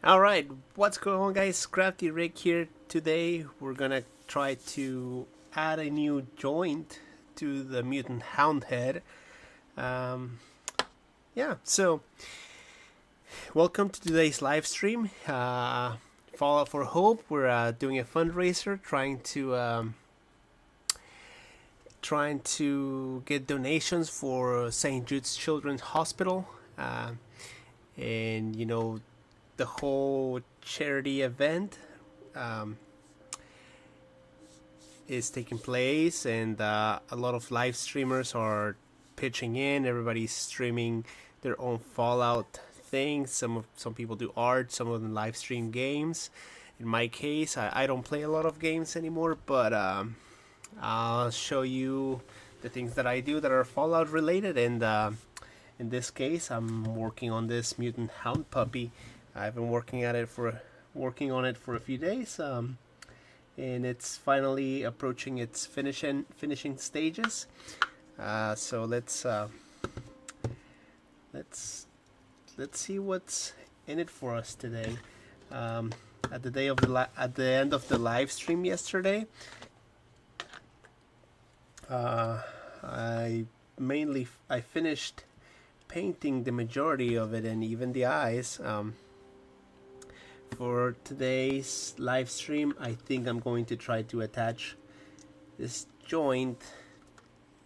Alright, what's going on, guys? Crafty Rick here. Today we're gonna try to add a new joint to the Mutant Hound head. Um, so welcome to today's live stream. Fallout for Hope. We're doing a fundraiser, trying to get donations for St. Jude's Children's Hospital, and the whole charity event is taking place, and a lot of live streamers are pitching in. Everybody's streaming their own Fallout things. Some people do art, some of them live stream games. In my case, I don't play a lot of games anymore, but I'll show you the things that I do that are Fallout related. And in this case, I'm working on this Mutant Hound puppy. I've been working on it for a few days, and it's finally approaching its finishing stages. So let's see what's in it for us today. At the end of the live stream yesterday, I finished painting the majority of it and even the eyes. For today's live stream, I think I'm going to try to attach this joint.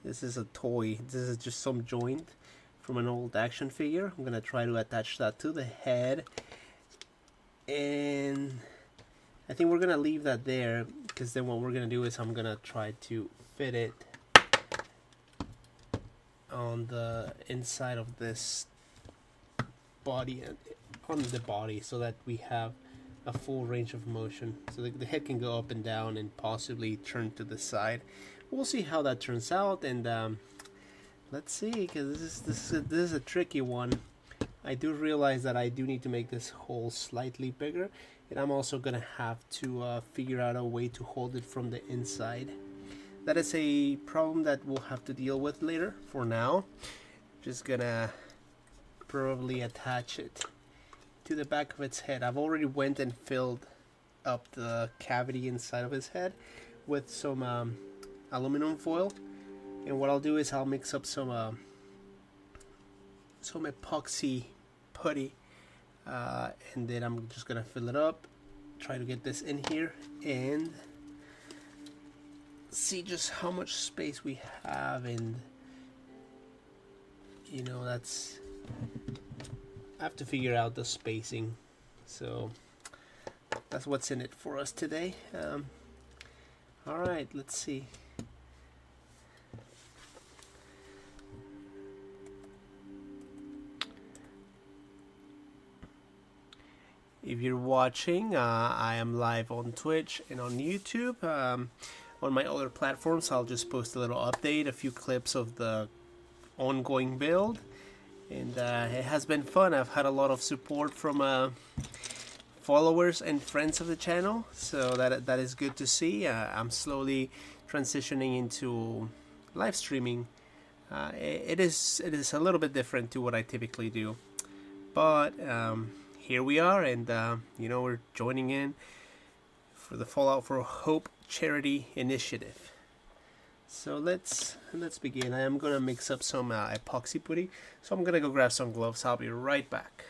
This is a toy. This is just some joint from an old action figure. I'm gonna try to attach that to the head, and I think we're gonna leave that there, because then what we're gonna do is I'm gonna try to fit it on the inside of this body, on the body, so that we have a full range of motion, so the head can go up and down and possibly turn to the side. We'll see how that turns out, and let's see, because this is a tricky one. I do realize that I do need to make this hole slightly bigger, and I'm also gonna have to figure out a way to hold it from the inside. That is a problem that we'll have to deal with later. For now, just gonna probably attach it to the back of its head. I've already went and filled up the cavity inside of his head with some aluminum foil, and what I'll do is I'll mix up some epoxy putty, and then I'm just gonna fill it up, try to get this in here, and see just how much space we have. And that's, I have to figure out the spacing, so that's what's in it for us today. Alright, let's see. If you're watching, I am live on Twitch and on YouTube. On my other platforms, I'll just post a little update, a few clips of the ongoing build. And it has been fun. I've had a lot of support from followers and friends of the channel, so that is good to see. I'm slowly transitioning into live streaming. It is a little bit different to what I typically do, but here we are, and we're joining in for the Fallout for Hope charity initiative. So let's begin. I am gonna mix up some epoxy putty, so I'm gonna go grab some gloves. I'll be right back.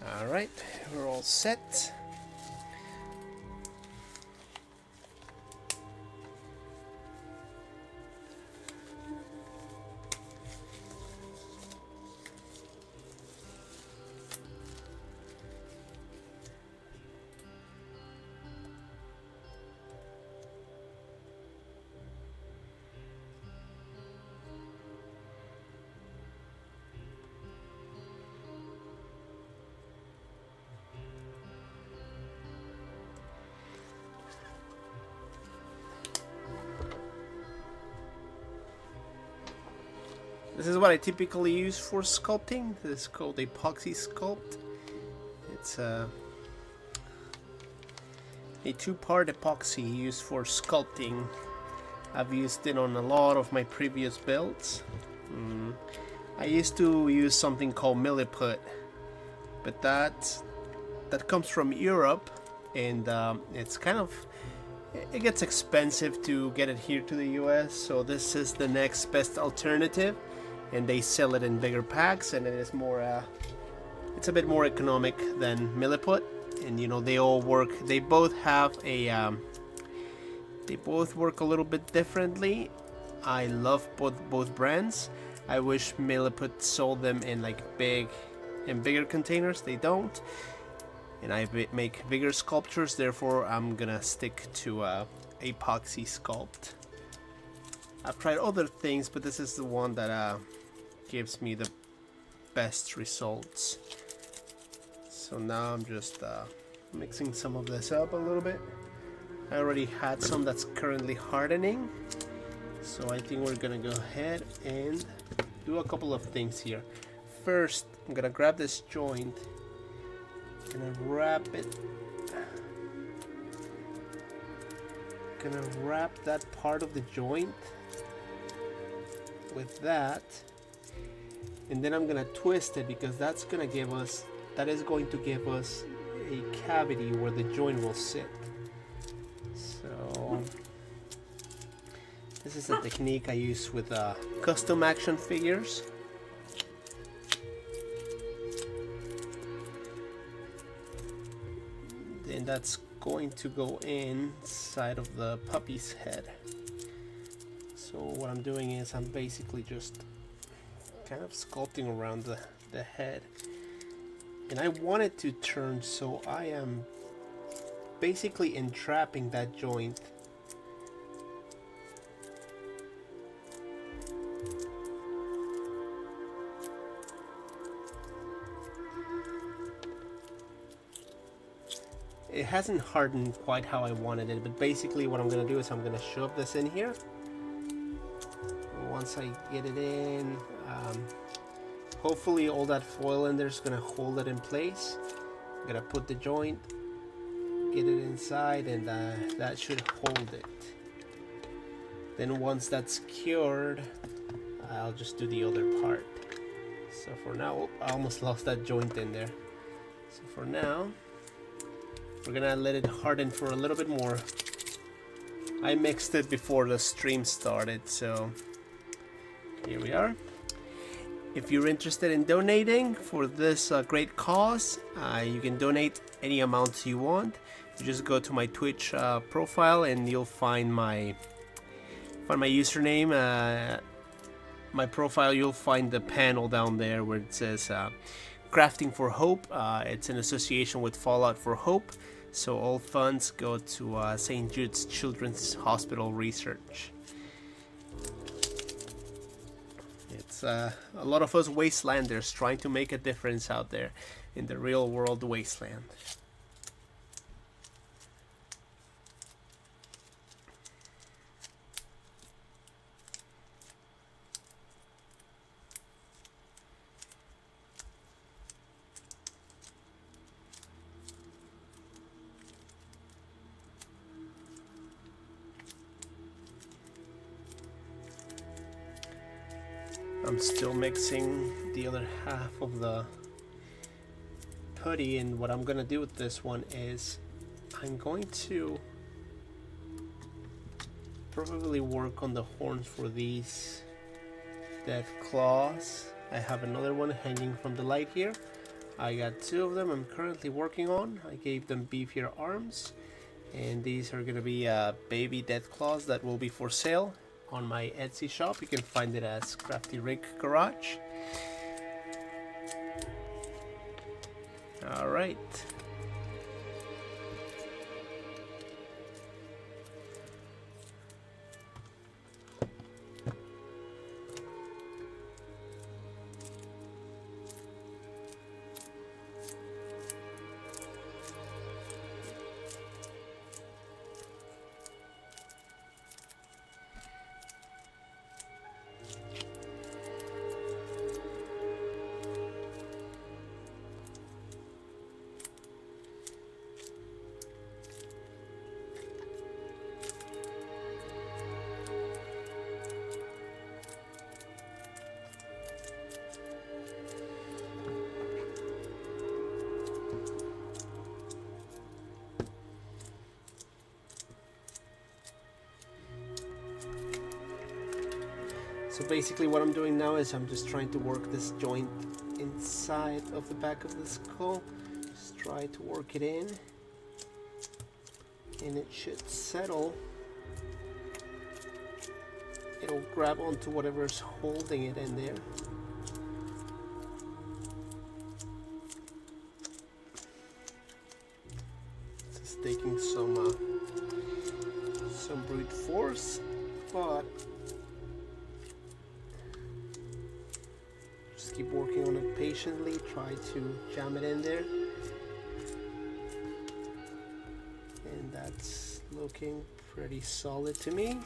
All right, we're all set. This is what I typically use for sculpting. This is called epoxy sculpt. It's a 2-part epoxy used for sculpting. I've used it on a lot of my previous builds. I used to use something called milliput, but that comes from Europe, and it's kind of, it gets expensive to get it here to the US, so this is the next best alternative, and they sell it in bigger packs, and it is more it's a bit more economic than milliput. And you know, they all work, they both have a they both work a little bit differently. I love both brands. I wish milliput sold them in like bigger containers. They don't, and I make bigger sculptures, therefore I'm gonna stick to epoxy sculpt. I've tried other things, but this is the one that gives me the best results. So now I'm just mixing some of this up a little bit. I already had some that's currently hardening, so I think we're gonna go ahead and do a couple of things here. First, I'm gonna grab this joint and wrap it. Gonna wrap that part of the joint with that, and then I'm gonna twist it, because that's gonna give us, that is going to give us a cavity where the joint will sit. So this is a technique I use with custom action figures. Then that's going to go inside of the puppy's head. So what I'm doing is I'm basically just kind of sculpting around the head. And I want it to turn, so I am basically entrapping that joint. It hasn't hardened quite how I wanted it, but basically what I'm going to do is I'm going to shove this in here. Once I get it in, hopefully all that foil in there is going to hold it in place. I'm going to put the joint, get it inside, and that should hold it. Then once that's cured, I'll just do the other part. So for now, I almost lost that joint in there. So for now, we're gonna let it harden for a little bit more. I mixed it before the stream started, so here we are. If you're interested in donating for this great cause, you can donate any amount you want. You just go to my Twitch profile and you'll find my username. My profile, you'll find the panel down there where it says Crafting for Hope. It's in association with Fallout for Hope, so all funds go to St. Jude's Children's Hospital research. It's a lot of us wastelanders trying to make a difference out there in the real world wasteland. I'm still mixing the other half of the putty, and what I'm gonna do with this one is I'm going to probably work on the horns for these death claws. I have another one hanging from the light here. I got two of them I'm currently working on. I gave them beefier arms, and these are gonna be baby death claws that will be for sale on my Etsy shop. You can find it as Crafty Rig Garage. All right. So basically what I'm doing now is I'm just trying to work this joint inside of the back of the skull. Just try to work it in, and it should settle. It'll grab onto whatever's holding it in there. This is taking some brute force, but just keep working on it patiently. Try to jam it in there, and that's looking pretty solid to me.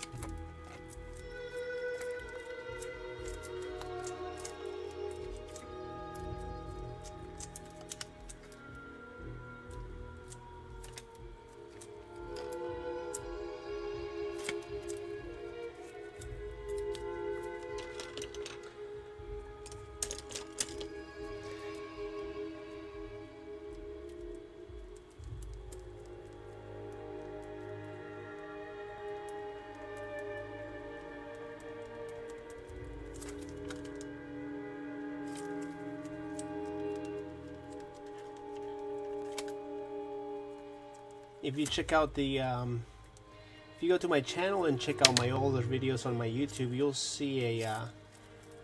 If you check out the, if you go to my channel and check out my older videos on my YouTube, you'll see a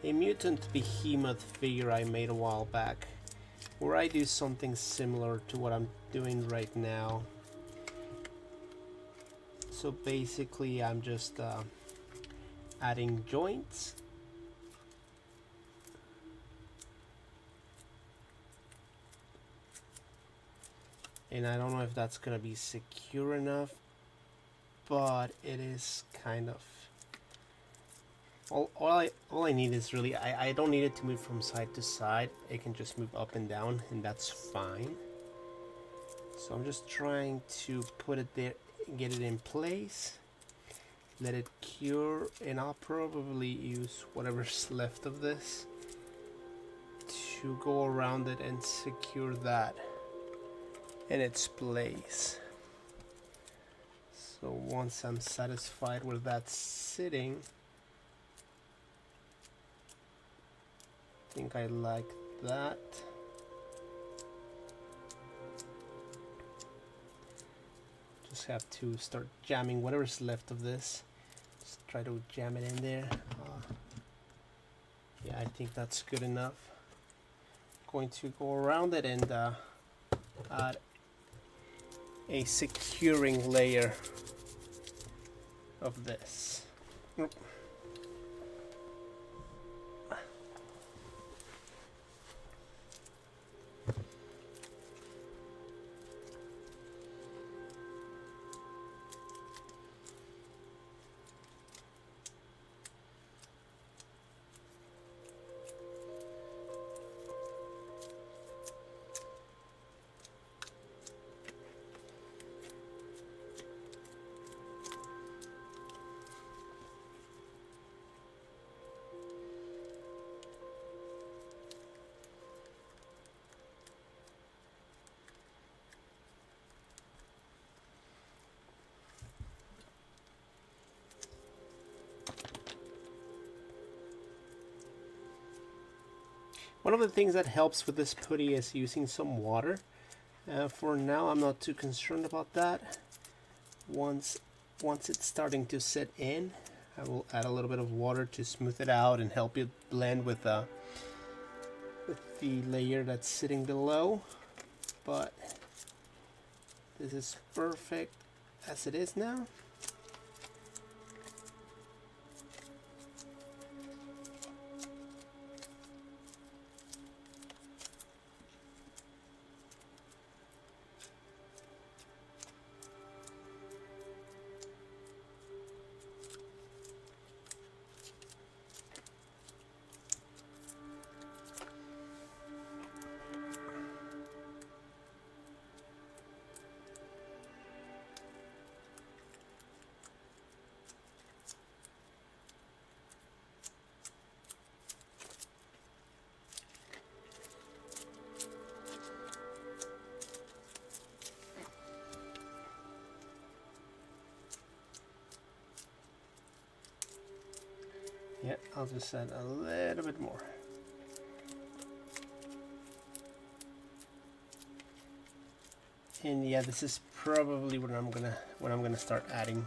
mutant behemoth figure I made a while back, where I do something similar to what I'm doing right now. So basically, I'm just adding joints. And I don't know if that's gonna be secure enough, but it is kind of all I need is really I don't need it to move from side to side. It can just move up and down, and that's fine. So I'm just trying to put it there, get it in place, let it cure, and I'll probably use whatever's left of this to go around it and secure that in its place. So once I'm satisfied where that's sitting, I think I like that. Just have to start jamming whatever's left of this. Just try to jam it in there. Yeah, I think that's good enough. Going to go around it and add a securing layer of this. One of the things that helps with this putty is using some water. For now, I'm not too concerned about that. Once it's starting to set in, I will add a little bit of water to smooth it out and help it blend with the layer that's sitting below. But this is perfect as it is now. Yeah, I'll just add a little bit more. And yeah, this is probably when I'm gonna start adding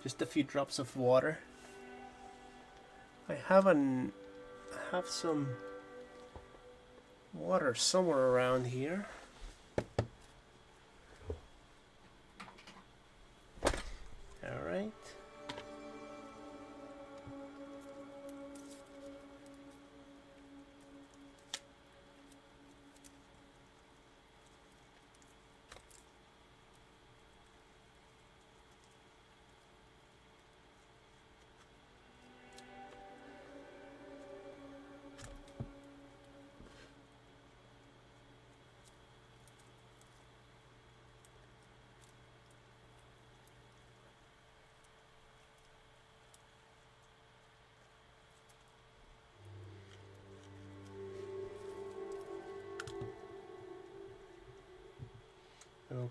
just a few drops of water. I have some water somewhere around here. All right.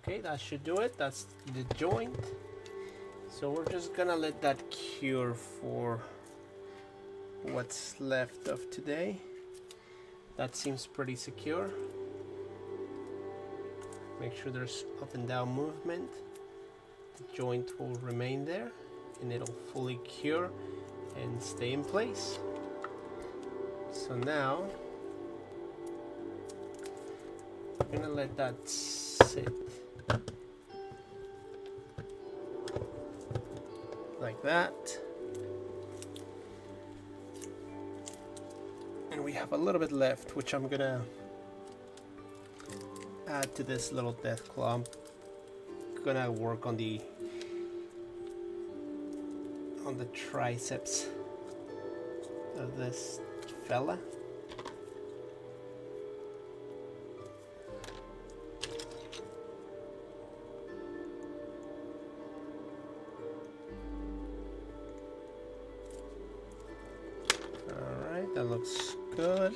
Okay, that should do it. That's the joint. So we're just gonna let that cure for what's left of today. That seems pretty secure. Make sure there's up and down movement. The joint will remain there and it'll fully cure and stay in place. So now I'm gonna let that sit like that. And we have a little bit left, which I'm gonna add to this little death claw. I'm gonna work on the triceps of this fella. Alright, that looks good.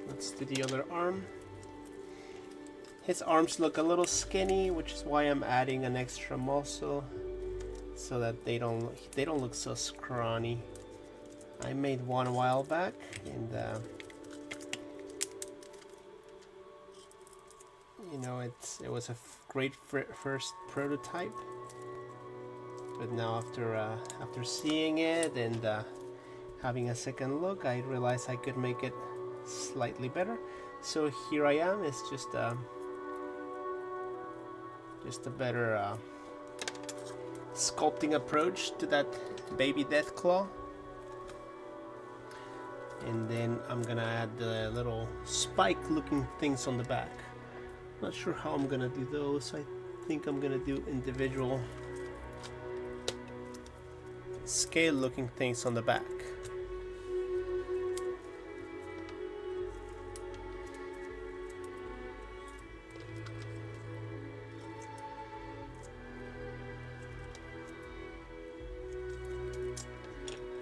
Let's do the other arm. His arms look a little skinny, which is why I'm adding an extra muscle so that they don't look so scrawny. I made one a while back, and you know, it was a great first prototype. But now after seeing it and having a second look, I realized I could make it slightly better. So here I am. It's just a better sculpting approach to that baby death claw. And then I'm gonna add the little spike looking things on the back. Not sure how I'm gonna do those. I think I'm gonna do individual scale looking things on the back.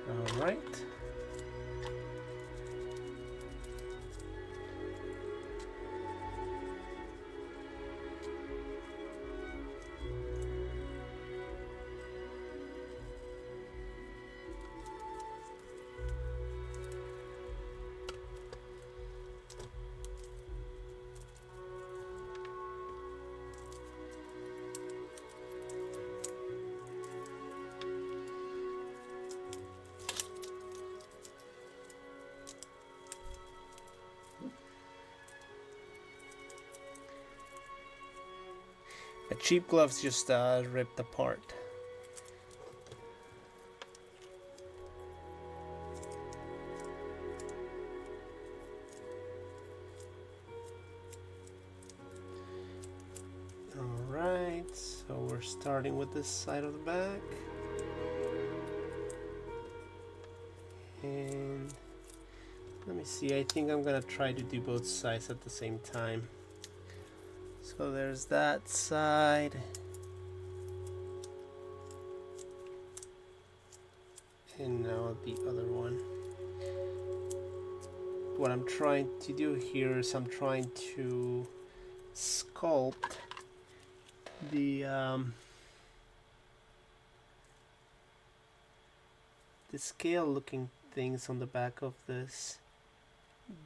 All right. The cheap gloves just ripped apart. Alright, so we're starting with this side of the back. And let me see, I think I'm gonna try to do both sides at the same time. So there's that side. and now the other one. What I'm trying to do here is I'm trying to sculpt the scale looking things on the back of this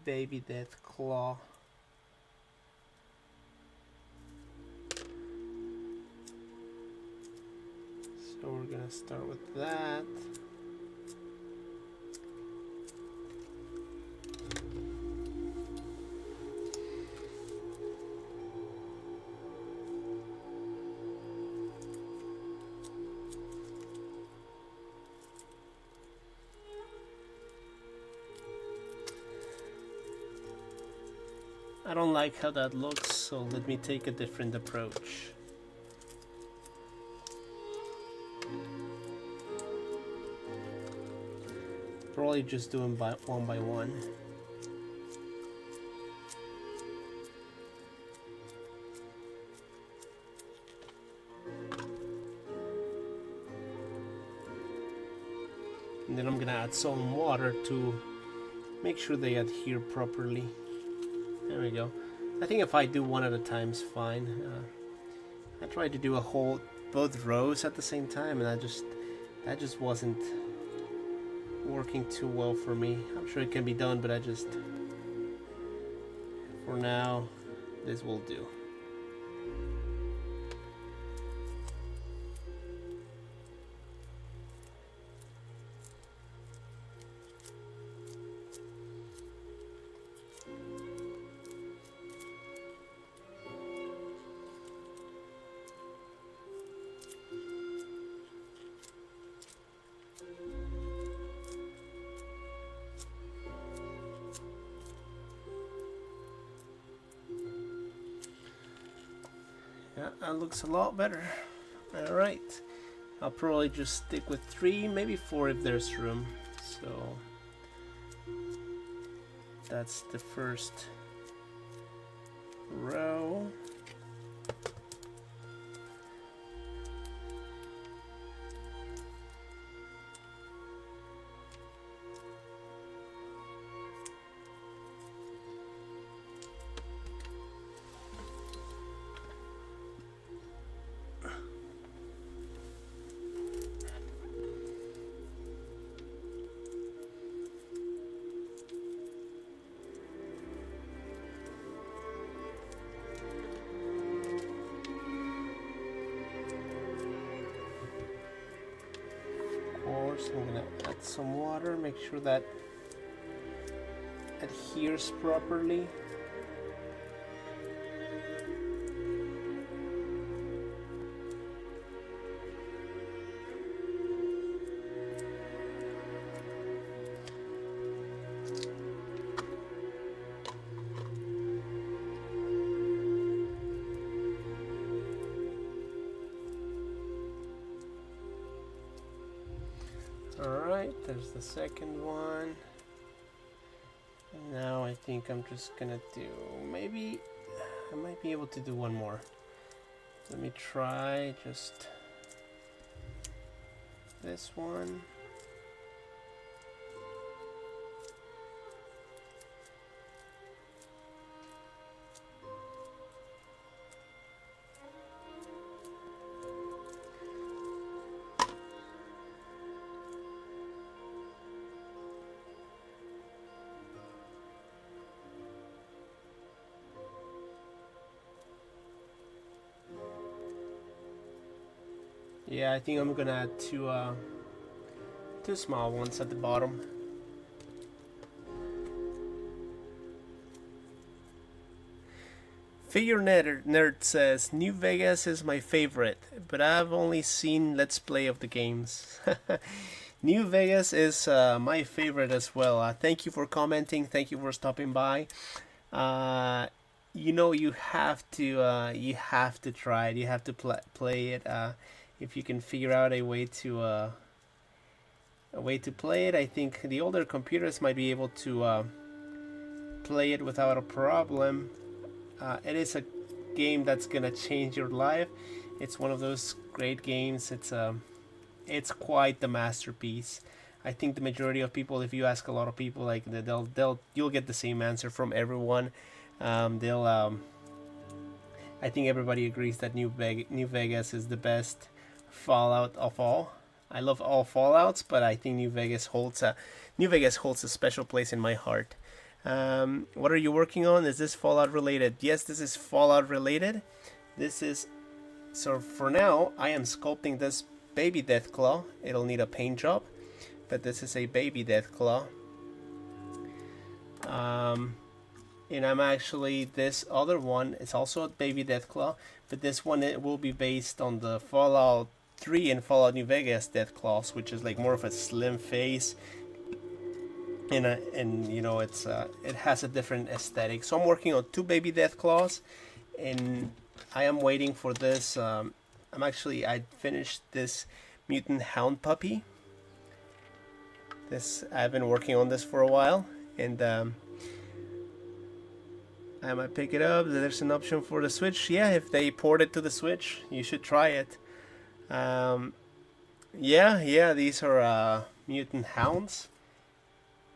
baby death claw. So we're gonna start with that. I don't like how that looks, so let me take a different approach. Probably just do them one by one. And then I'm gonna add some water to make sure they adhere properly. There we go. I think if I do one at a time is fine. I tried to do both rows at the same time, and that just wasn't working too well for me. I'm sure it can be done, but for now, this will do. Yeah, that looks a lot better. Alright, I'll probably just stick with 3, maybe 4 if there's room. So that's the first row. So I'm gonna add some water, make sure that adheres properly. Alright, there's the second one. And now I think I'm just gonna do, maybe I might be able to do one more. Let me try just this one. Yeah, I think I'm gonna add two small ones at the bottom. Figure Nerd says, New Vegas is my favorite, but I've only seen Let's Play of the games. New Vegas is my favorite as well. Thank you for commenting. Thank you for stopping by. You know, you have to try it. You have to play it. If you can figure out a way to play it, I think the older computers might be able to play it without a problem. It is a game that's gonna change your life. It's one of those great games. It's quite the masterpiece. I think the majority of people, if you ask a lot of people, like you'll get the same answer from everyone. They'll I think everybody agrees that New Vegas is the best Fallout of all. I love all Fallouts, but I think New Vegas holds a special place in my heart. What are you working on? Is this Fallout related? Yes, this is Fallout related. So for now, I am sculpting this baby Deathclaw. It'll need a paint job, but this is a baby Deathclaw. And I'm actually, this other one is also a baby Deathclaw, but this one, it will be based on the Fallout 3 and Fallout New Vegas Deathclaws, which is like more of a slim face, and you know, it has a different aesthetic. So I'm working on 2 baby Deathclaws, and I am waiting for this. I finished this Mutant Hound puppy. I've been working on this for a while, and I might pick it up. There's an option for the Switch. Yeah, if they port it to the Switch, you should try it. Yeah, these are Mutant Hounds.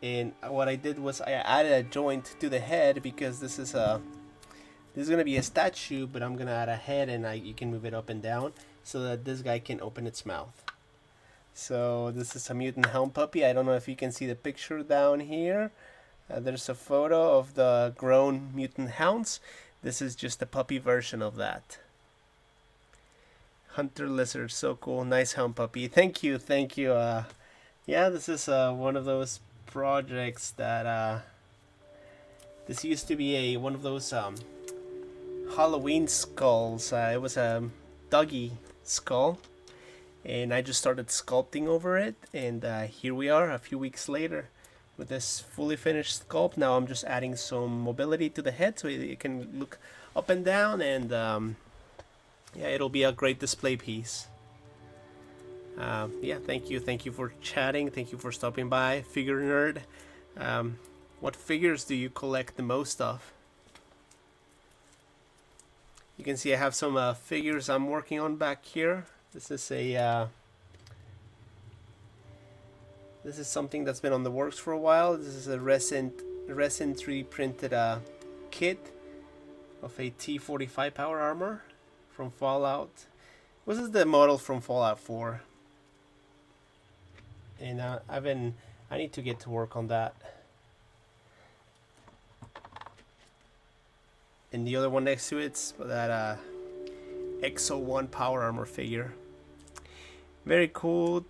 And what I did was I added a joint to the head, because this is gonna be a statue, but I'm gonna add a head, and you can move it up and down so that this guy can open its mouth. So this is a Mutant Hound puppy. I don't know if you can see the picture down here. There's a photo of the grown Mutant Hounds. This is just a puppy version of that. Hunter Lizard, so cool. Nice hound puppy. Thank you. Yeah, this is one of those projects that this used to be one of those Halloween skulls. It was a doggy skull, and I just started sculpting over it, and here we are a few weeks later with this fully finished sculpt. Now I'm just adding some mobility to the head so it can look up and down, and yeah, it'll be a great display piece. Yeah, thank you for chatting. Thank you for stopping by, Figure Nerd. What figures do you collect the most of? You can see I have some figures I'm working on back here. This is something that's been on the works for a while. This is a resin 3D printed kit of a T-45 power armor from Fallout. This is the model from Fallout 4. And I need to get to work on that. And the other one next to it's that XO1 power armor figure. Very cool.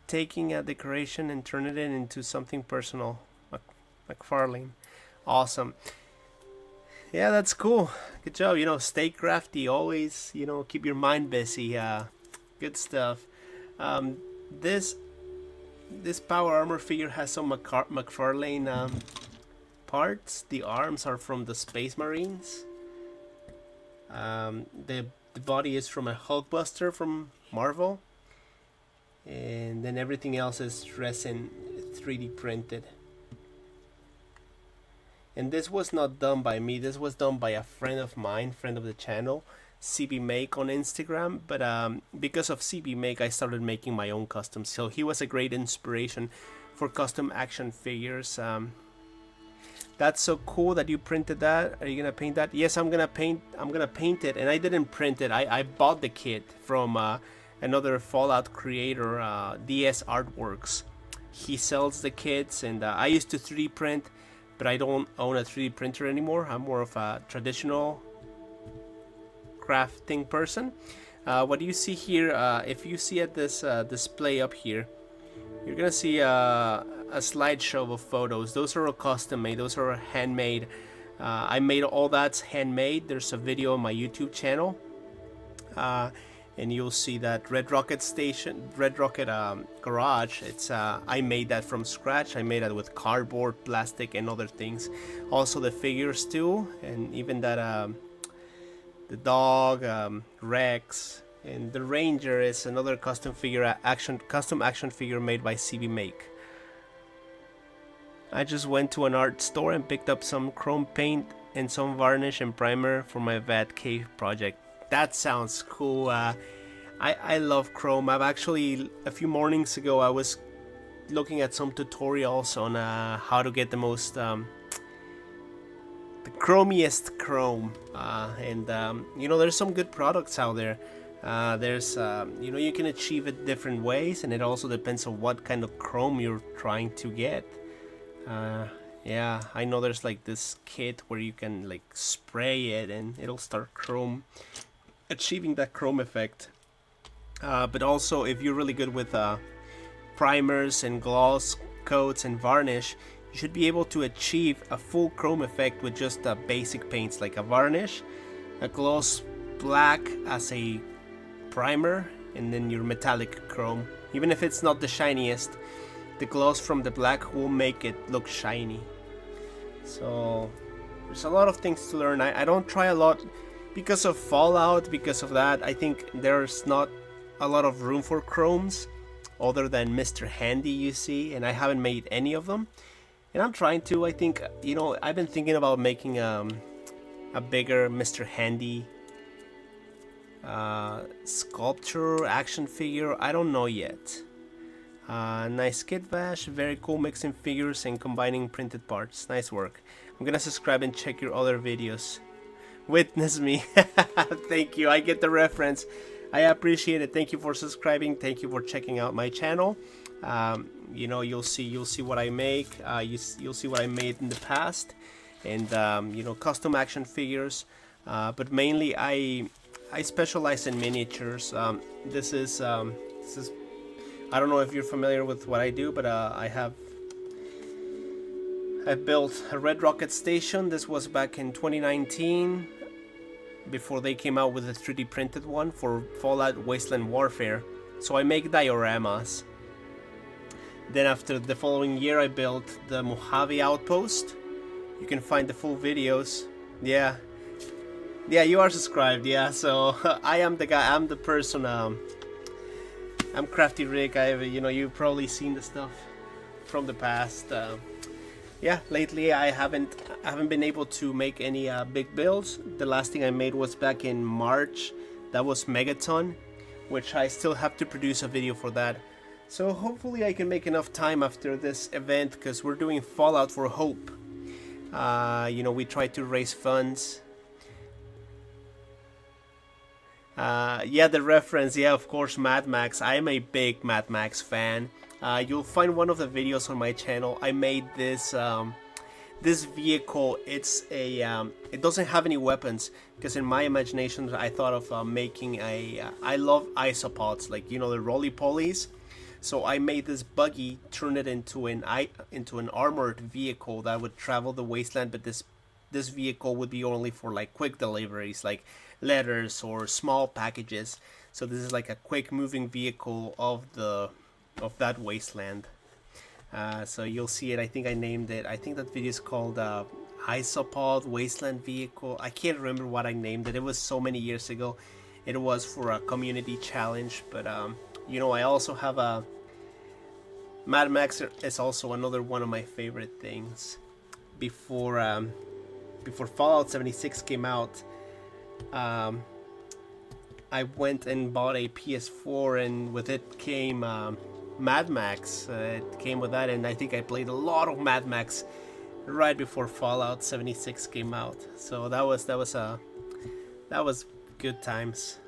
Taking a decoration and turning it into something personal. McFarlane. Awesome. Yeah, that's cool. Good job. You know, stay crafty. Always, you know, keep your mind busy. Good stuff. This power armor figure has some McFarlane parts. The arms are from the Space Marines. The body is from a Hulkbuster from Marvel. And then everything else is resin 3D printed. And this was not done by me. This was done by a friend of mine, friend of the channel, CB Make on Instagram. But because of CB Make, I started making my own customs. So he was a great inspiration for custom action figures. That's so cool that you printed that. Are you gonna paint that? Yes, I'm gonna paint it. And I didn't print it. I bought the kit from another Fallout creator, DS Artworks. He sells the kits, and I used to 3D print, but I don't own a 3D printer anymore. I'm more of a traditional crafting person. What do you see here? If you see at this display up here, you're gonna see a slideshow of photos. Those are all custom made. Those are handmade. I made all that's handmade. There's a video on my YouTube channel. And you'll see that Red Rocket garage. It's I made that from scratch. I made that with cardboard, plastic, and other things. Also the figures too, and even that the dog, Rex, and the Ranger is another custom action figure made by CB Make. I just went to an art store and picked up some chrome paint and some varnish and primer for my Vat Cave project. That sounds cool. I love chrome. I've actually, a few mornings ago, I was looking at some tutorials on how to get the most the chromiest chrome, and you know, there's some good products out there. There's you know, you can achieve it different ways, and it also depends on what kind of chrome you're trying to get. Yeah, I know there's like this kit where you can like spray it and it'll start achieving that chrome effect. But also, if you're really good with primers and gloss coats and varnish, you should be able to achieve a full chrome effect with just basic paints like a varnish, a gloss black as a primer, and then your metallic chrome. Even if it's not the shiniest, the gloss from the black will make it look shiny. So there's a lot of things to learn. I don't try a lot because of Fallout. Because of that, I think there's not a lot of room for chromes other than Mr. Handy, you see, and I haven't made any of them, and I'm trying to. I think, you know, I've been thinking about making a bigger Mr. Handy sculpture action figure. I don't know yet. Nice kit bash, very cool, mixing figures and combining printed parts. Nice work. I'm gonna subscribe and check your other videos. Witness me. Thank you, I get the reference. I appreciate it. Thank you for subscribing. Thank you for checking out my channel. You know, you'll see what I make. You'll see what I made in the past, and you know, custom action figures. But mainly, I specialize in miniatures. This is I don't know if you're familiar with what I do, but I've built a Red Rocket station. This was back in 2019, before they came out with a 3D printed one for Fallout Wasteland Warfare. So I make dioramas. Then after the following year, I built the Mojave Outpost. You can find the full videos. Yeah, you are subscribed. Yeah, so I am the guy. I'm the person. I'm Crafty Rick. You know, you've probably seen the stuff from the past. Yeah, lately I haven't been able to make any big builds. The last thing I made was back in March. That was Megaton, which I still have to produce a video for that. So hopefully I can make enough time after this event, because we're doing Fallout for Hope. You know, we try to raise funds. Yeah, the reference, yeah, of course, Mad Max. I am a big Mad Max fan. You'll find one of the videos on my channel. I made this this vehicle. It's a it doesn't have any weapons, because in my imagination I thought of making a I love isopods, like, you know, the roly-polies. So I made this buggy, turn it into an armored vehicle that would travel the wasteland, but this vehicle would be only for like quick deliveries, like letters or small packages. So this is like a quick moving vehicle of that wasteland. So you'll see it. I think I named it. I think that video is called Isopod Wasteland Vehicle. I can't remember what I named it. It was so many years ago. It was for a community challenge. But you know, I also have a Mad Max is also another one of my favorite things. Before Fallout 76 came out, I went and bought a PS4, and with it came Mad Max. It came with that, and I think I played a lot of Mad Max right before Fallout 76 came out. So that was good times.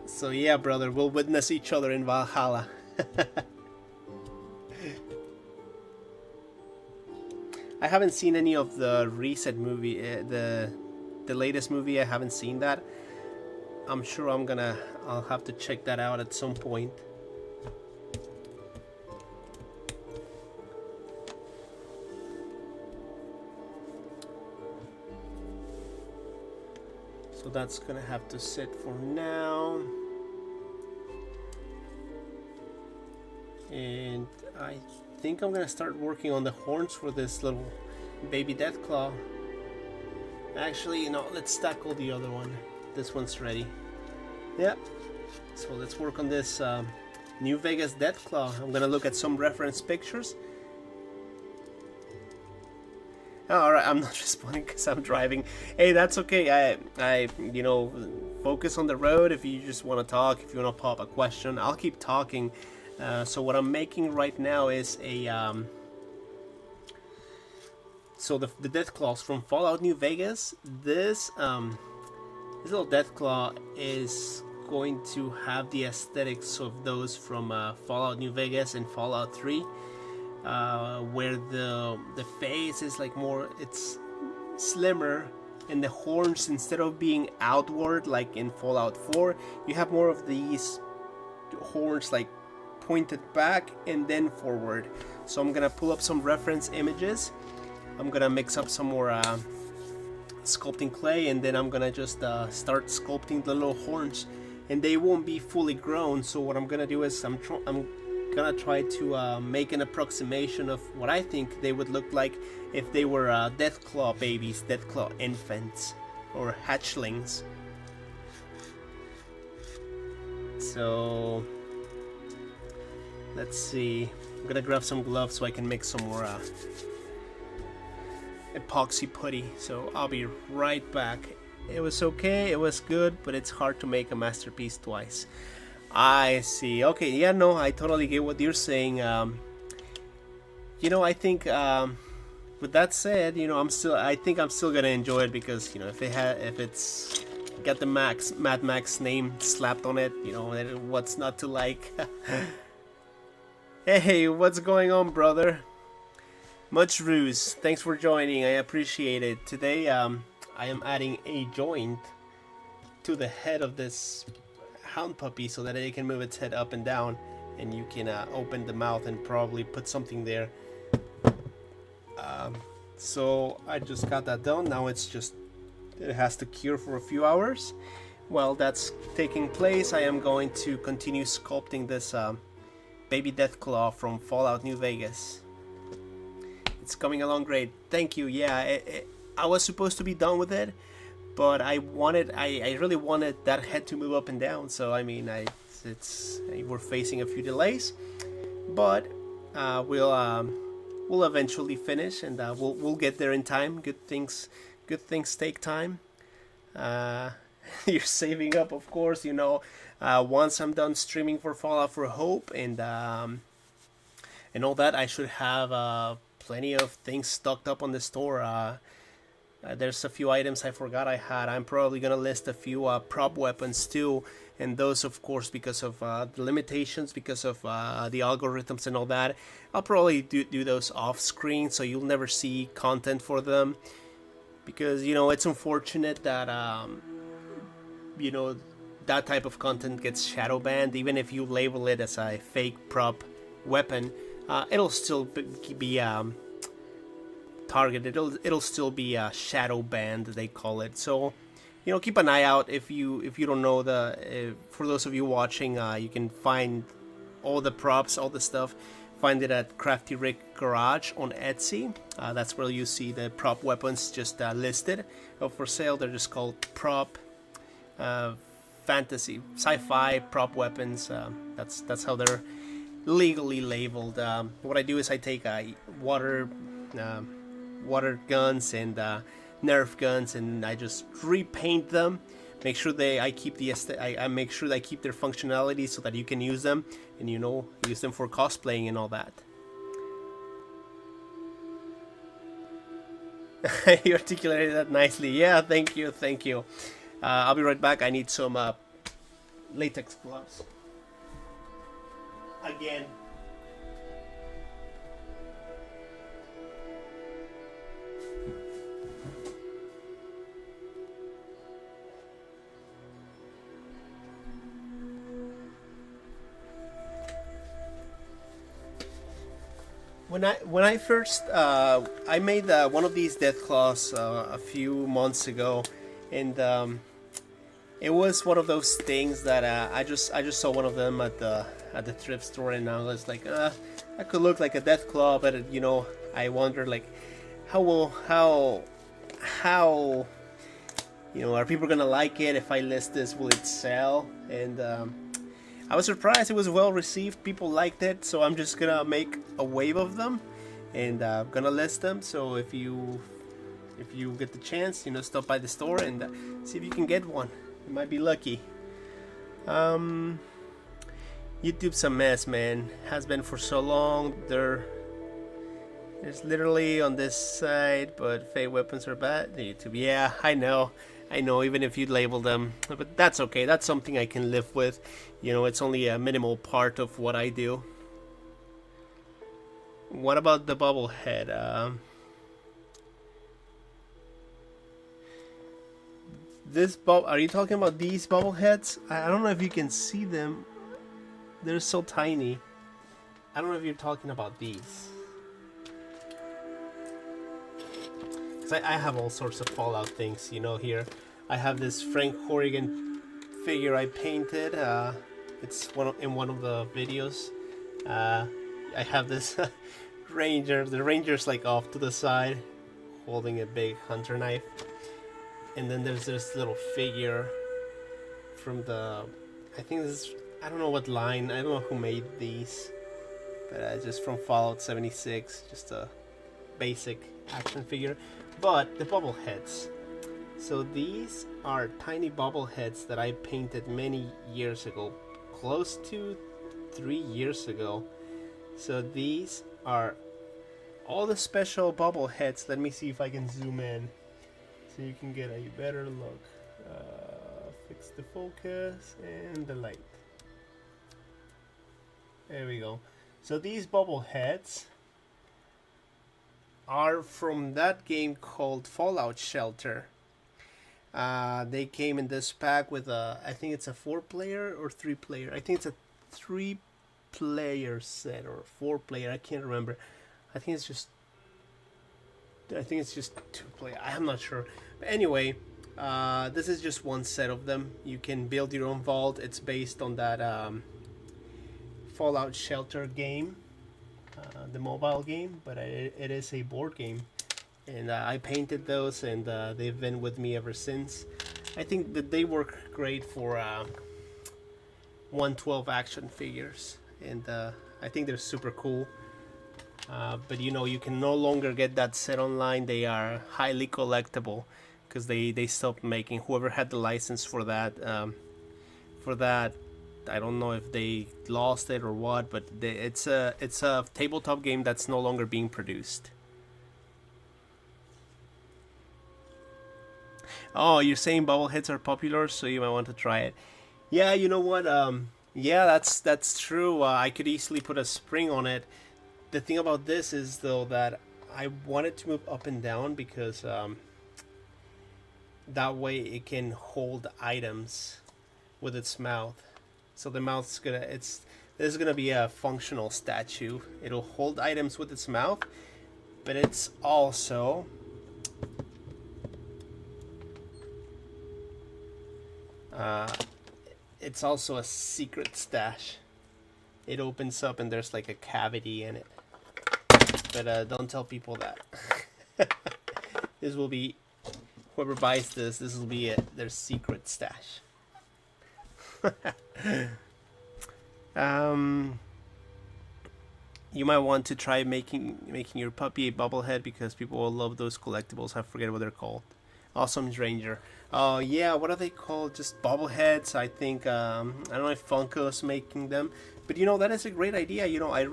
So yeah, brother, we'll witness each other in Valhalla. I haven't seen any of the Reset movie, the latest movie. I haven't seen that. I'm sure I'll have to check that out at some point. So that's gonna have to sit for now. And I think I'm gonna start working on the horns for this little baby Deathclaw. Actually, you know, let's tackle the other one. This one's ready. Yep. So let's work on this New Vegas Deathclaw. I'm gonna look at some reference pictures. Oh, alright, I'm not responding because I'm driving. Hey, that's okay. I you know, focus on the road. If you just want to talk, if you want to pop a question, I'll keep talking. So what I'm making right now is a so the Deathclaws from Fallout New Vegas. This little Deathclaw is going to have the aesthetics of those from Fallout New Vegas and Fallout 3, where the face is like more, it's slimmer, and the horns, instead of being outward like in Fallout 4, you have more of these horns like pointed back and then forward. So I'm gonna pull up some reference images. I'm gonna mix up some more sculpting clay, and then I'm gonna just start sculpting the little horns, and they won't be fully grown. So what I'm gonna do is I'm gonna try to make an approximation of what I think they would look like if they were Deathclaw babies, Deathclaw infants, or hatchlings. So let's see. I'm gonna grab some gloves so I can make some more epoxy putty. So I'll be right back. It was okay, it was good, but it's hard to make a masterpiece twice. I see. Okay, yeah, no, I totally get what you're saying. You know, I think with that said, you know, I think I'm still gonna enjoy it, because, you know, if it's got the Mad Max name slapped on it, you know, what's not to like? Hey, what's going on, brother? Much ruse. Thanks for joining. I appreciate it. Today, I am adding a joint to the head of this hound puppy so that it can move its head up and down, and you can open the mouth and probably put something there. So I just got that done. Now it has to cure for a few hours. While that's taking place, I am going to continue sculpting this baby Deathclaw from Fallout New Vegas. It's coming along great. Thank you. Yeah, I was supposed to be done with it, but I really wanted that head to move up and down. So I mean, we're facing a few delays, but we'll eventually finish, and we'll get there in time. Good things take time. You're saving up, of course. You know, once I'm done streaming for Fallout for Hope and all that, I should have plenty of things stocked up on the store. There's a few items I forgot I had. I'm probably gonna list a few prop weapons too, and those, of course, because of the limitations, because of the algorithms and all that, I'll probably do those off screen, so you'll never see content for them, because, you know, it's unfortunate that you know, that type of content gets shadow banned. Even if you label it as a fake prop weapon, it'll still be targeted. It'll still be shadow banned, they call it. So, you know, keep an eye out. If you don't know, for those of you watching, you can find all the props, all the stuff. Find it at Crafty Rick Garage on Etsy. That's where you see the prop weapons just listed for sale. They're just called prop fantasy, sci-fi prop weapons. That's how they're legally labeled. What I do is I take water guns and Nerf guns, and I just repaint them. Make sure I keep I make sure I keep their functionality so that you can use them, and, you know, use them for cosplaying and all that. You articulated that nicely. Yeah, thank you. I'll be right back. I need some latex gloves. Again. When I first I made one of these Deathclaws a few months ago, and it was one of those things that I just saw one of them at the thrift store, and I was like, I could look like a Deathclaw, but you know, I wondered, like, how you know, are people gonna like it? If I list this, will it sell? And I was surprised. It was well received. People liked it, so I'm just gonna make a wave of them, and I'm gonna list them. So if you get the chance, you know, stop by the store and see if you can get one. You might be lucky. YouTube's a mess, man. Has been for so long. There's literally on this side, but fake weapons are bad. YouTube, yeah, I know. Even if you label them, but that's okay. That's something I can live with. You know, it's only a minimal part of what I do. What about the bobblehead? Are you talking about these bobbleheads? I don't know if you can see them. They're so tiny. I don't know if you're talking about these. Because I have all sorts of Fallout things, you know, here. I have this Frank Horrigan figure I painted. It's in one of the videos. I have this ranger. The ranger's like off to the side, holding a big hunter knife. And then there's this little figure from the, I think this is, I don't know what line, I don't know who made these, but just from Fallout 76, just a basic action figure. But the bobbleheads, so these are tiny bobbleheads that I painted many years ago, close to 3 years ago. So these are all the special bobbleheads. Let me see if I can zoom in so you can get a better look. Fix the focus and the light. There we go. So these bobbleheads are from that game called Fallout Shelter. They came in this pack with I think it's a 4-player or 3-player. I think it's a 3-player set or 4-player. I can't remember. I think it's just 2-player. I'm not sure. But anyway, this is just one set of them. You can build your own vault. It's based on that Fallout Shelter game, the mobile game, but it is a board game. And I painted those, and they've been with me ever since. I think that they work great for 112 action figures, and I think they're super cool. But you know, you can no longer get that set online. They are highly collectible because they stopped making. Whoever had the license for that, I don't know if they lost it or what, but it's a tabletop game that's no longer being produced. Oh, you're saying bobbleheads are popular, so you might want to try it. Yeah, you know what? Yeah, that's true. I could easily put a spring on it. The thing about this is, though, that I want it to move up and down because that way it can hold items with its mouth. So the mouth's this is gonna be a functional statue. It'll hold items with its mouth, but it's also a secret stash. It opens up and there's like a cavity in it. But don't tell people that. This will be, whoever buys this will be their secret stash. You might want to try making your puppy a bobblehead because people will love those collectibles. I forget what they're called. Awesome Ranger. Oh yeah, what are they called? Just bobbleheads. I think I don't know if Funko's making them, but you know, that is a great idea. You know, I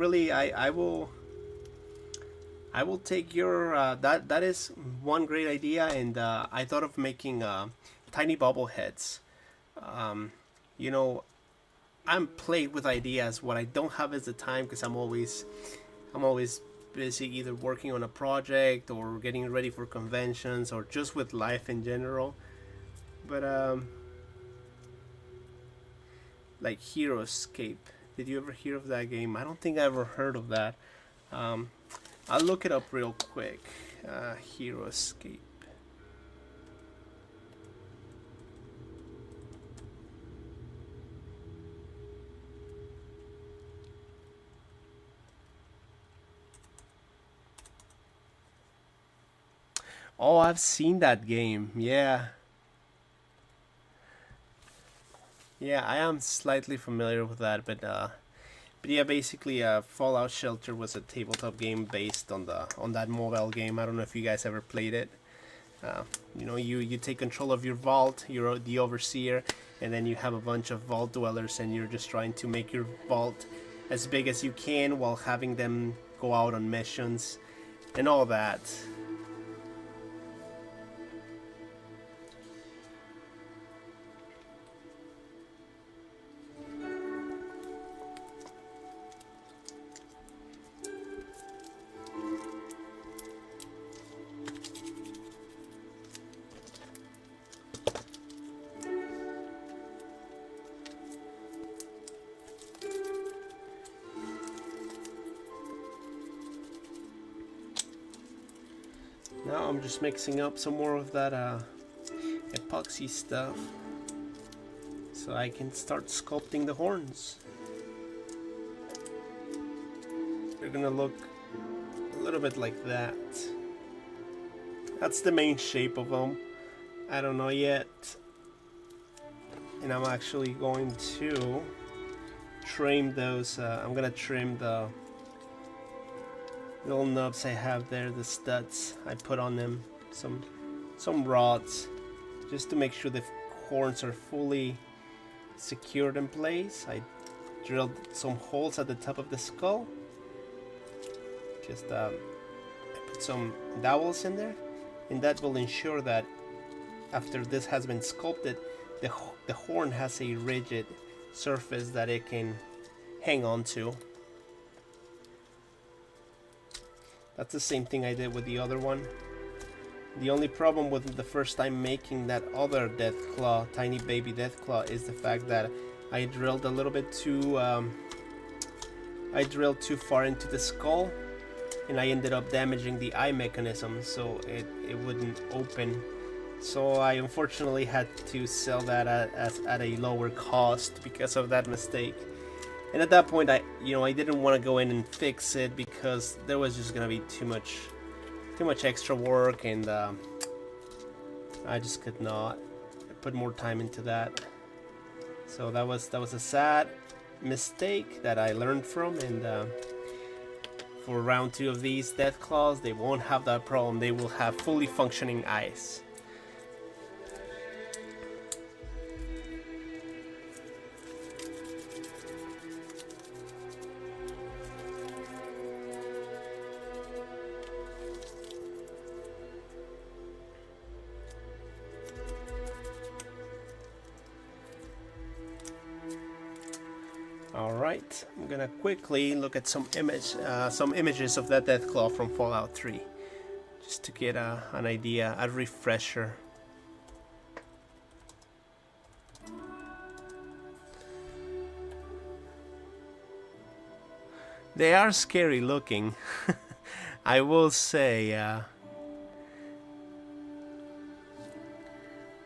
will take your that is one great idea, and I thought of making tiny bobbleheads. You know, I'm plagued with ideas. What I don't have is the time because I'm always busy either working on a project or getting ready for conventions or just with life in general. But like Hero Escape, did you ever hear of that game? I don't think I ever heard of that. I'll look it up real quick. Hero Escape. Oh, I've seen that game. Yeah. Yeah, I am slightly familiar with that, but yeah, basically, Fallout Shelter was a tabletop game based on that mobile game. I don't know if you guys ever played it. You know, you take control of your vault, you're the overseer, and then you have a bunch of vault dwellers, and you're just trying to make your vault as big as you can while having them go out on missions and all that. Now I'm just mixing up some more of that epoxy stuff so I can start sculpting the horns. They're gonna look a little bit like that. That's the main shape of them. I don't know yet. And I'm actually going to trim those. I'm gonna trim the little nubs I have there, the studs. I put on them some rods just to make sure the horns are fully secured in place. I drilled some holes at the top of the skull. Just I put some dowels in there, and that will ensure that after this has been sculpted, the horn has a rigid surface that it can hang on to. That's the same thing I did with the other one. The only problem with the first time making that other Deathclaw, tiny baby Deathclaw, is the fact that I drilled a little bit too I drilled too far into the skull, and I ended up damaging the eye mechanism, so it wouldn't open. So I unfortunately had to sell that at a lower cost because of that mistake. And at that point, I didn't want to go in and fix it because there was just gonna be too much extra work, and I just could not put more time into that. So that was a sad mistake that I learned from, and for round 2 of these Deathclaws, they won't have that problem. They will have fully functioning eyes. Alright, I'm gonna quickly look at some images of that Deathclaw from Fallout 3, just to get an idea, a refresher. They are scary looking, I will say.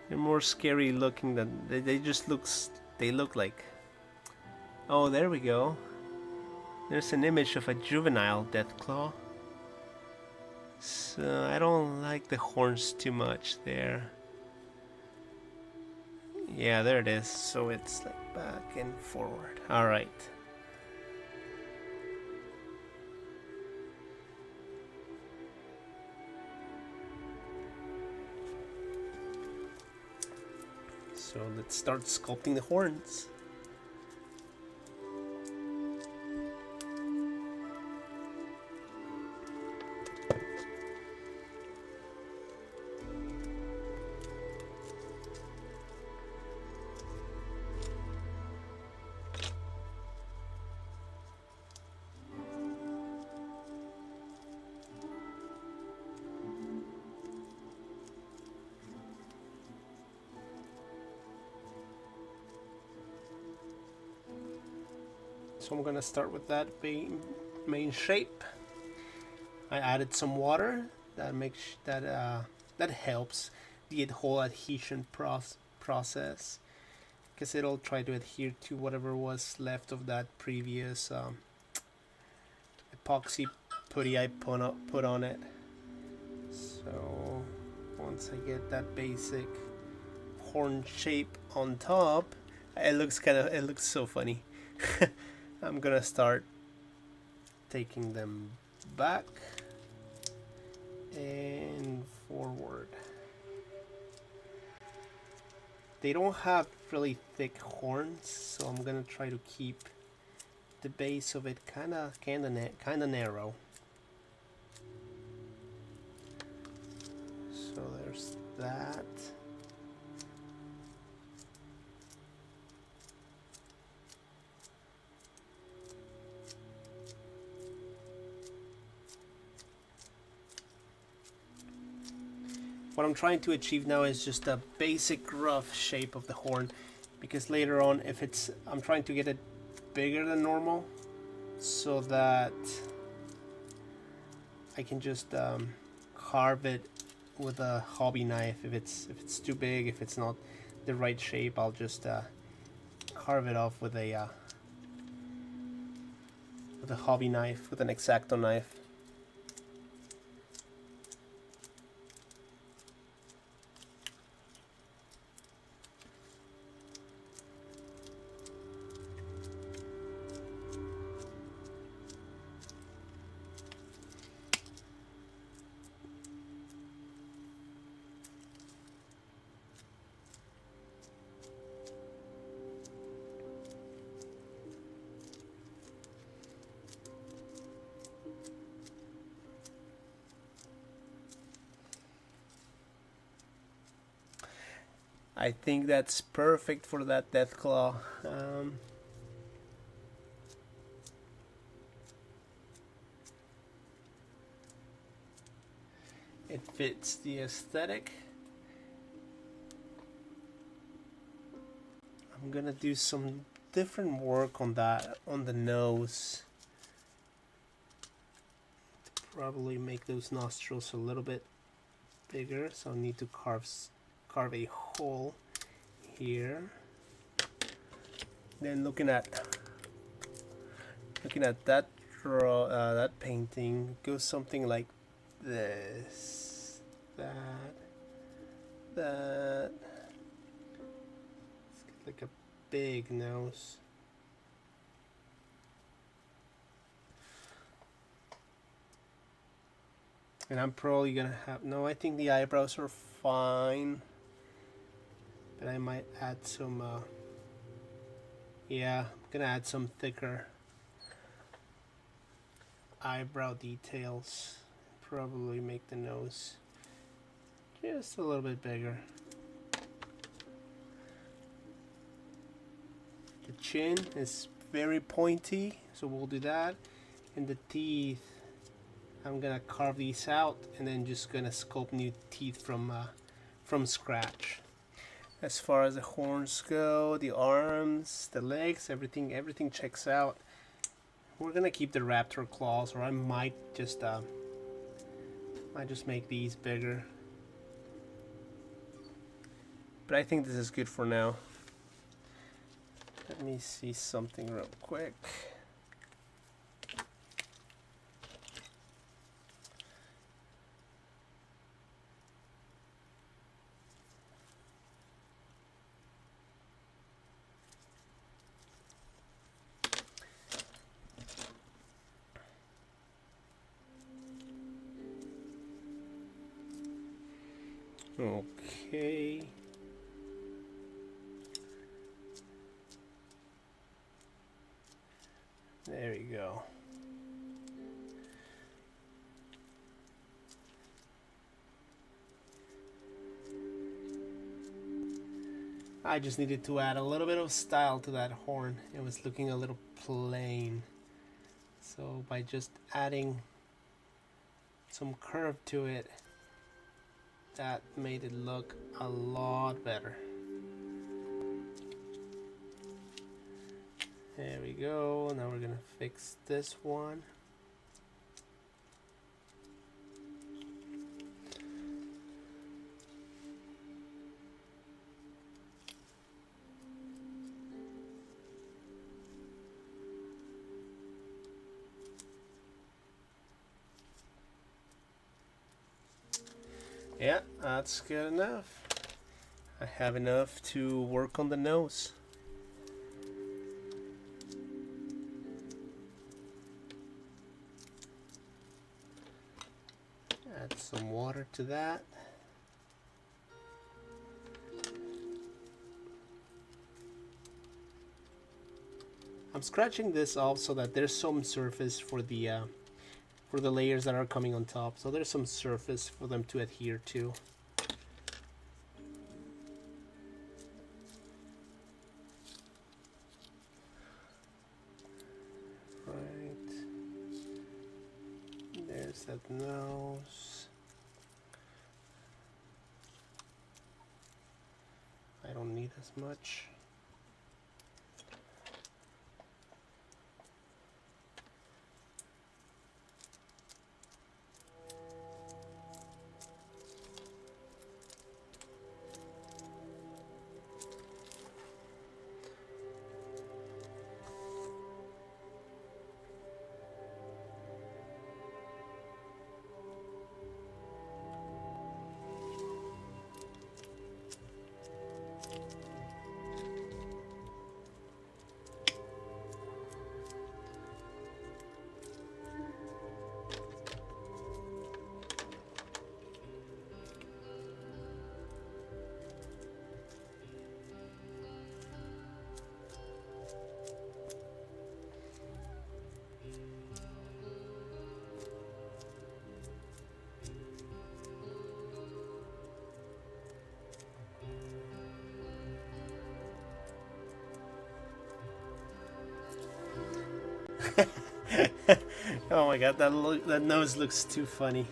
They're more scary looking than they look like. Oh, there we go. There's an image of a juvenile Deathclaw. So I don't like the horns too much there. Yeah, there it is. So it's like back and forward. Alright. So let's start sculpting the horns. So I'm gonna start with that main shape. I added some water. That helps the whole adhesion process, because it'll try to adhere to whatever was left of that previous epoxy putty I put on it. So once I get that basic horn shape on top, it looks so funny. I'm gonna start taking them back and forward. They don't have really thick horns, so I'm gonna try to keep the base of it kinda narrow. So there's that. What I'm trying to achieve now is just a basic rough shape of the horn, because later on, if it's, I'm trying to get it bigger than normal so that I can just carve it with a hobby knife. If it's too big, if it's not the right shape, I'll just carve it off with a hobby knife, with an X-Acto knife. I think that's perfect for that Deathclaw. It fits the aesthetic. I'm gonna do some different work on that, on the nose. Probably make those nostrils a little bit bigger, so I need to carve a hole here. Then looking at that that painting, goes something like this, that. Let's get like a big nose. And I'm probably gonna have, no, I think the eyebrows are fine. But I might add some, yeah, I'm gonna add some thicker eyebrow details. Probably make the nose just a little bit bigger. The chin is very pointy, so we'll do that. And the teeth, I'm gonna carve these out and then just gonna sculpt new teeth from scratch. As far as the horns go, the arms, the legs, everything checks out. We're gonna keep the raptor claws, or I might just make these bigger. But I think this is good for now. Let me see something real quick. Okay. There you go. I just needed to add a little bit of style to that horn. It was looking a little plain. So by just adding some curve to it, that made it look a lot better. There we go. Now we're gonna fix this one. Yeah, that's good enough. I have enough to work on the nose. Add some water to that. I'm scratching this off so that there's some surface for the layers that are coming on top. So there's some surface for them to adhere to. Right. There's that nose. I don't need as much. Oh my god, that nose looks too funny.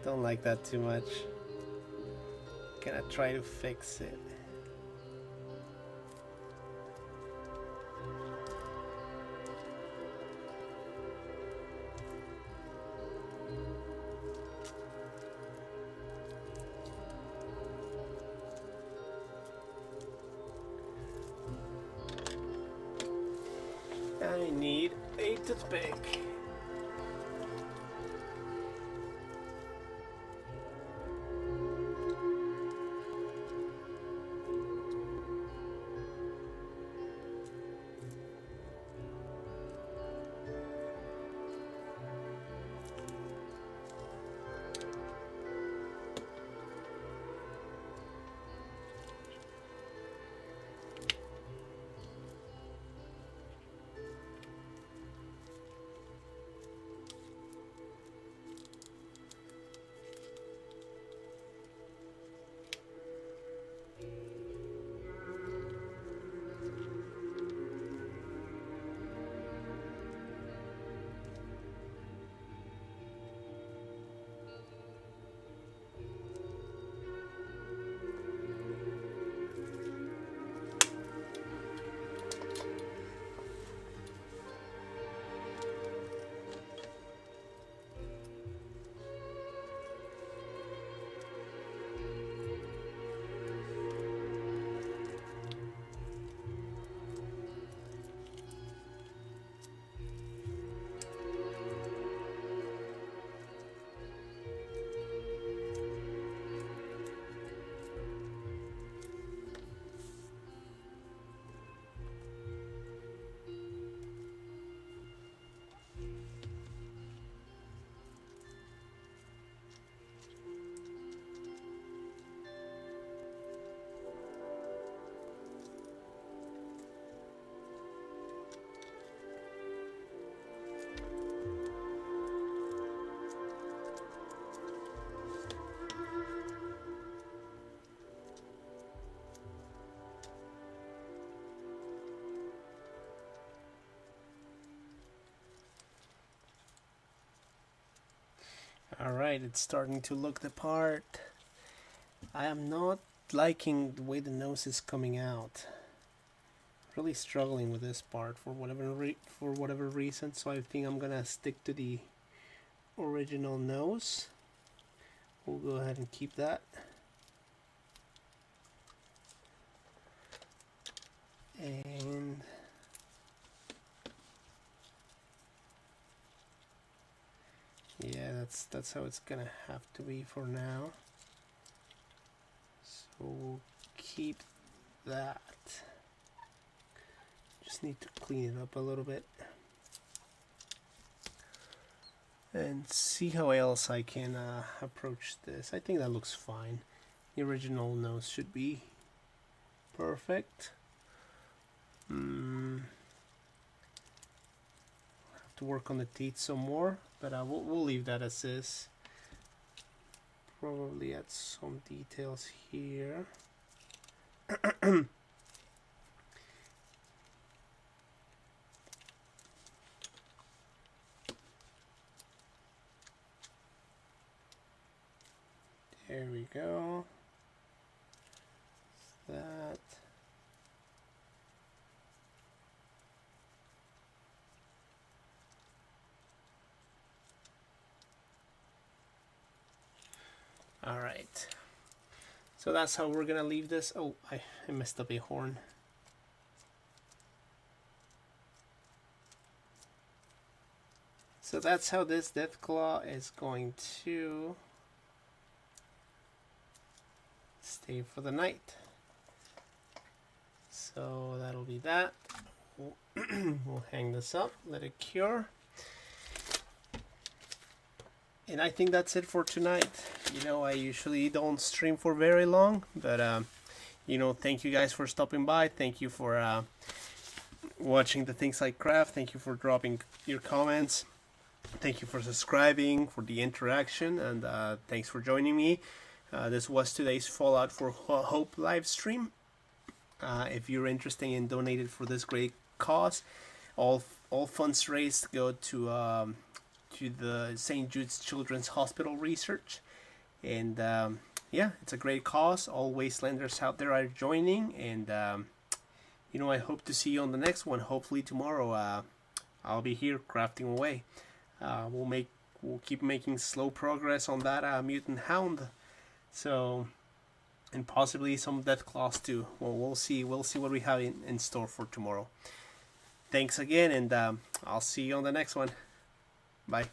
Don't like that too much. Gonna try to fix it. I need a toothpick. Alright, it's starting to look the part. I am not liking the way the nose is coming out. Really struggling with this part for whatever reason, so I think I'm gonna stick to the original nose. We'll go ahead and keep that. And yeah, that's how it's gonna have to be for now. So we'll keep that. Just need to clean it up a little bit and see how else I can approach this. I think that looks fine. The original nose should be perfect. to work on the teeth some more, but we'll leave that as is. Probably add some details here. There we go. That. All right. So that's how we're gonna leave this. Oh, I messed up a horn. So that's how this Deathclaw is going to stay for the night. So that'll be that. We'll hang this up, let it cure. And I think that's it for tonight. You know, I usually don't stream for very long, but you know, thank you guys for stopping by. Thank you for watching the Things I Craft. Thank you for dropping your comments. Thank you for subscribing, for the interaction, and thanks for joining me. This was today's Fallout for Hope live stream. If you're interested in donating for this great cause, all funds raised go to the St. Jude's Children's Hospital research, and yeah, it's a great cause. All wastelanders out there are joining, and you know, I hope to see you on the next one. Hopefully tomorrow. I'll be here crafting away. We'll keep making slow progress on that Mutant Hound. So, and possibly some Deathclaws too. Well, we'll see what we have in store for tomorrow. Thanks again, and I'll see you on the next one. Bye.